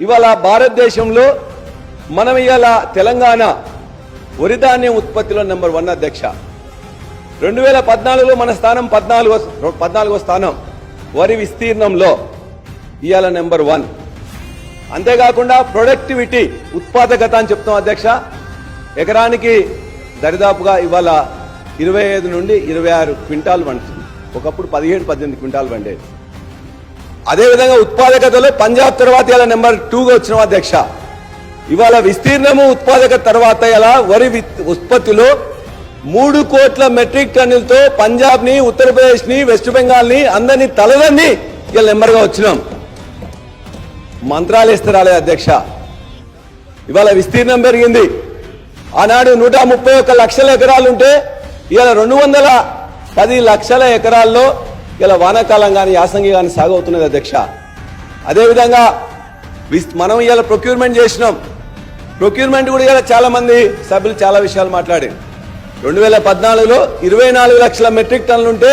ఇవాళ భారతదేశంలో మనం ఇవాళ తెలంగాణ వరి ధాన్యం ఉత్పత్తిలో నెంబర్ 1 అధ్యక్ష. 2014లో మన స్థానం 14వ స్థానం. వరి విస్తీర్ణంలో ఇవాళ నెంబర్ 1. అంతేకాకుండా ప్రొడక్టివిటీ ఉత్పాదకత అని చెప్తాం అధ్యక్ష. ఎకరానికి దరిదాపుగా ఇవాళ 25 నుండి 26 క్వింటాలు పండుతుంది. ఒకప్పుడు 17-18 క్వింటాలు పండేది. అదేవిధంగా ఉత్పాదకతలో పంజాబ్ తర్వాత ఇలా నెంబర్ 2గా వచ్చిన అధ్యక్ష. ఇవాళ విస్తీర్ణము ఉత్పాదకత తర్వాత ఇలా వరి ఉత్పత్తిలో 3 కోట్ల మెట్రిక్ టన్నులతో పంజాబ్ ని, ఉత్తరప్రదేశ్ ని, వెస్ట్ బెంగాల్ ని అందరినీ తలదన్ని ఇలా నెంబర్గా వచ్చినాం. మంత్రాలు ఇస్తే రాలేదు అధ్యక్ష. ఇవాళ విస్తీర్ణం పెరిగింది. ఆనాడు 131 లక్షల ఎకరాలుంటే ఇవాళ 210 లక్షల ఎకరాల్లో ఇలా వానాకాలం కానీ యాసంగి కానీ సాగవుతున్నది అధ్యక్ష. అదేవిధంగా మనం ఇవాళ ప్రొక్యూర్మెంట్ చేసినాం. ప్రొక్యూర్మెంట్ కూడా ఇవాళ చాలా మంది సభ్యులు చాలా విషయాలు మాట్లాడారు. 2014లో 24 లక్షల మెట్రిక్ టన్నులుంటే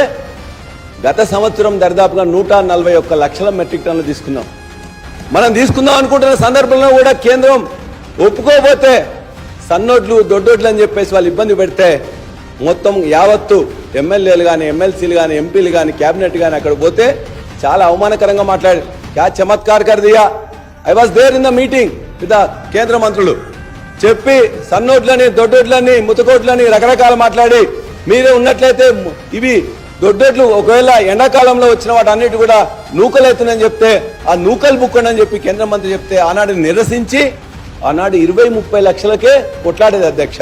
గత సంవత్సరం దరిదాపుగా 141 లక్షల మెట్రిక్ టన్నులు తీసుకున్నాం. మనం తీసుకుందాం అనుకుంటున్న సందర్భంలో కూడా కేంద్రం ఒప్పుకోకపోతే సన్నోట్లు, దొడ్డోట్లు అని చెప్పేసి వాళ్ళు ఇబ్బంది పెడితే మొత్తం యావత్తు ఎమ్మెల్యేలు కానీ, ఎమ్మెల్సీలు కానీ, ఎంపీలు కానీ, క్యాబినెట్ కానీ అక్కడ పోతే చాలా అవమానకరంగా మాట్లాడారు. క్యా చమత్కార్ కర్ దియా, I was there in the meeting with కేంద్ర మంత్రులు. చెప్పి సన్నోట్లని, దొడ్డోట్లని, ముతకోట్లని రకరకాల మాట్లాడి మీరే ఉన్నట్లయితే ఇవి దొడ్డోట్లు ఒకవేళ ఎండాకాలంలో వచ్చిన వాటి అన్నిటి కూడా నూకలవుతున్నాయని చెప్తే ఆ నూకలు బుక్కండి అని చెప్పి కేంద్ర మంత్రి చెప్తే ఆనాడు నిరసించి ఆనాడు 20-30 లక్షలకే కొట్లాడేది అధ్యక్ష.